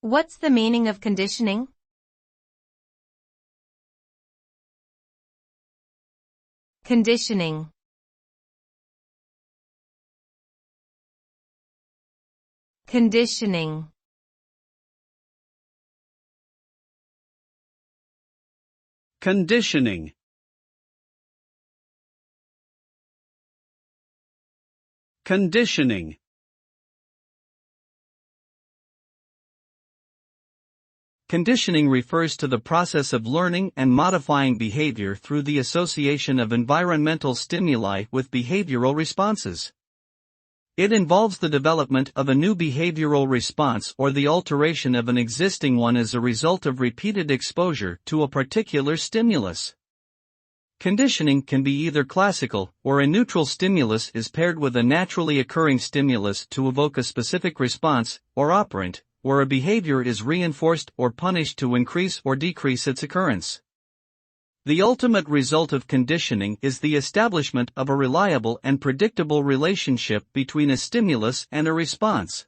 What's the meaning of conditioning? Conditioning. Conditioning. Conditioning. Conditioning. Conditioning refers to the process of learning and modifying behavior through the association of environmental stimuli with behavioral responses. It involves the development of a new behavioral response or the alteration of an existing one as a result of repeated exposure to a particular stimulus. Conditioning can be either classical, or a neutral stimulus is paired with a naturally occurring stimulus to evoke a specific response, or operant, where a behavior is reinforced or punished to increase or decrease its occurrence. The ultimate result of conditioning is the establishment of a reliable and predictable relationship between a stimulus and a response.